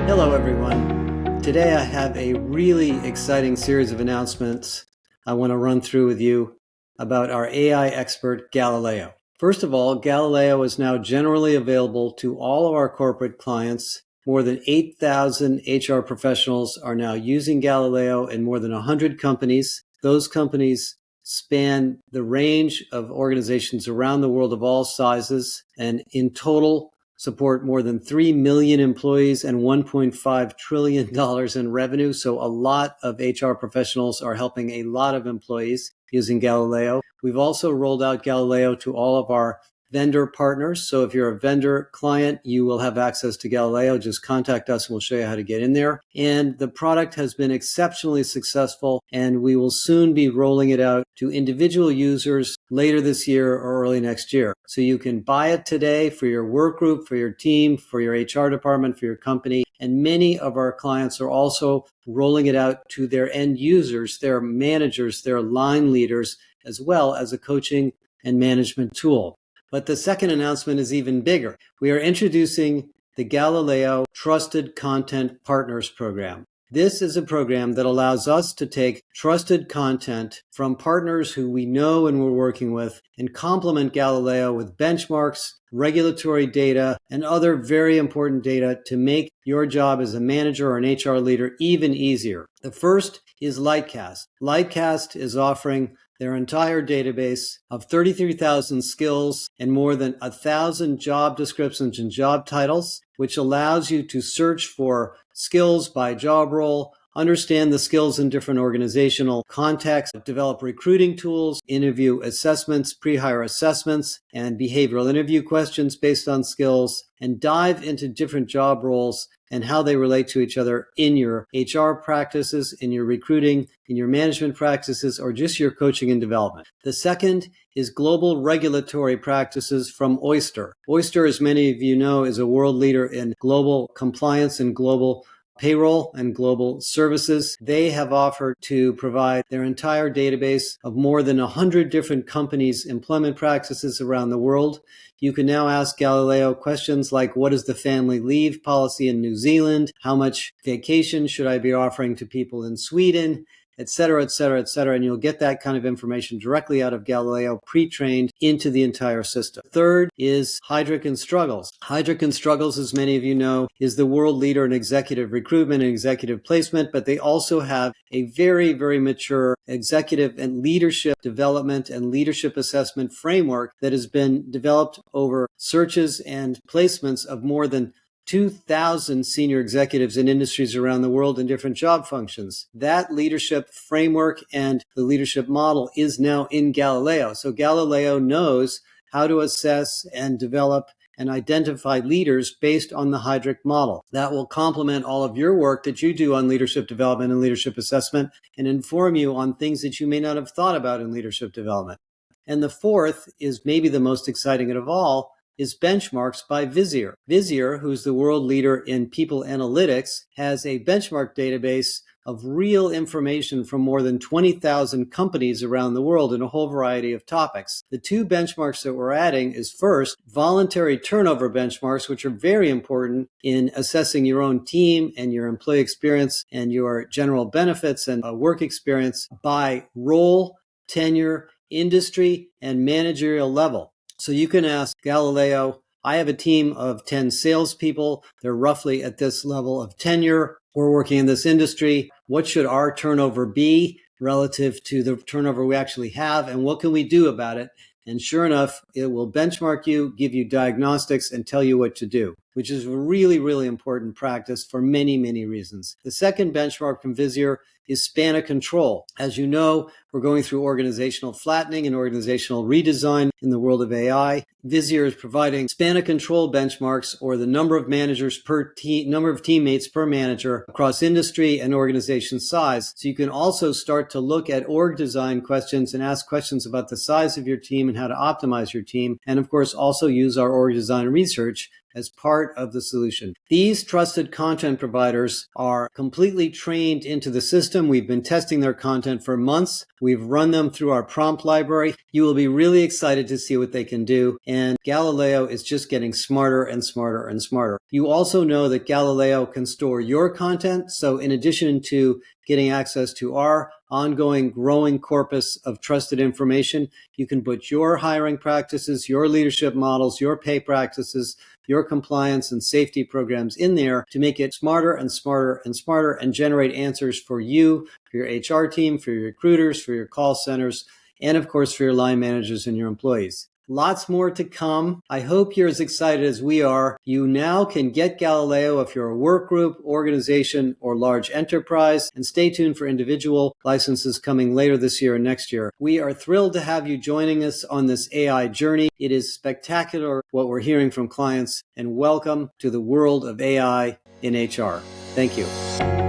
Hello, everyone. Today I have a really exciting series of announcements I want to run through with you about our AI expert, Galileo. First of all, Galileo is now generally available to all of our corporate clients. More than 8,000 HR professionals are now using Galileo in more than 100 companies. Those companies span the range of organizations around the world of all sizes, and in total support more than 3 million employees and $1.5 trillion in revenue. So a lot of HR professionals are helping a lot of employees using Galileo. We've also rolled out Galileo to all of our vendor partners. So if you're a vendor client, you will have access to Galileo. Just contact us and we'll show you how to get in there. And the product has been exceptionally successful, and we will soon be rolling it out to individual users later this year or early next year. So you can buy it today for your work group, for your team, for your HR department, for your company. And many of our clients are also rolling it out to their end users, their managers, their line leaders, as well as a coaching and management tool. But the second announcement is even bigger. We are introducing the Galileo Trusted Content Partners Program. This is a program that allows us to take trusted content from partners who we know and we're working with and complement Galileo with benchmarks, regulatory data, and other very important data to make your job as a manager or an HR leader even easier. The first is Lightcast. Lightcast is offering their entire database of 33,000 skills and more than 1,000 job descriptions and job titles, which allows you to search for skills by job role, understand the skills in different organizational contexts, develop recruiting tools, interview assessments, pre-hire assessments, and behavioral interview questions based on skills, and dive into different job roles and how they relate to each other in your HR practices, in your recruiting, in your management practices, or just your coaching and development. The second is global regulatory practices from Oyster. Oyster, as many of you know, is a world leader in global compliance and global payroll and global services. They have offered to provide their entire database of more than 100 different companies' employment practices around the world. You can now ask Galileo questions like, what is the family leave policy in New Zealand? How much vacation should I be offering to people in Sweden? Et cetera, et cetera, et cetera. And you'll get that kind of information directly out of Galileo, pre-trained into the entire system. Third is Heidrick Struggles. Heidrick Struggles, as many of you know, is the world leader in executive recruitment and executive placement, but they also have a very, very mature executive and leadership development and leadership assessment framework that has been developed over searches and placements of more than 2,000 senior executives in industries around the world in different job functions. That leadership framework and the leadership model is now in Galileo. So Galileo knows how to assess and develop and identify leaders based on the Heidrick model. That will complement all of your work that you do on leadership development and leadership assessment and inform you on things that you may not have thought about in leadership development. And the fourth is maybe the most exciting of all, is benchmarks by Visier. Visier, who's the world leader in people analytics, has a benchmark database of real information from more than 20,000 companies around the world in a whole variety of topics. The two benchmarks that we're adding is first, voluntary turnover benchmarks, which are very important in assessing your own team and your employee experience and your general benefits and work experience by role, tenure, industry, and managerial level. So you can ask Galileo, I have a team of 10 salespeople. They're roughly at this level of tenure. We're working in this industry. What should our turnover be relative to the turnover we actually have? And what can we do about it? And sure enough, it will benchmark you, give you diagnostics, and tell you what to do, which is a really, really important practice for many, many reasons. The second benchmark from Visier is span of control. As you know, we're going through organizational flattening and organizational redesign in the world of AI. Visier is providing span of control benchmarks, or the number of managers per team, number of teammates per manager across industry and organization size. So you can also start to look at org design questions and ask questions about the size of your team and how to optimize your team. And of course, also use our org design research as part of the solution. These trusted content providers are completely trained into the system. system. We've been testing their content for months. We've run them through our prompt library. You will be really excited to see what they can do. And Galileo is just getting smarter and smarter and smarter. You also know that Galileo can store your content. So in addition to getting access to our ongoing growing corpus of trusted information, you can put your hiring practices, your leadership models, your pay practices, your compliance and safety programs in there to make it smarter and smarter and smarter and generate answers for you, for your HR team, for your recruiters, for your call centers, and of course for your line managers and your employees. Lots more to come. I hope you're as excited as we are. You now can get Galileo if you're a work group, organization, or large enterprise. And stay tuned for individual licenses coming later this year and next year. We are thrilled to have you joining us on this AI journey. It is spectacular what we're hearing from clients. And welcome to the world of AI in HR. Thank you.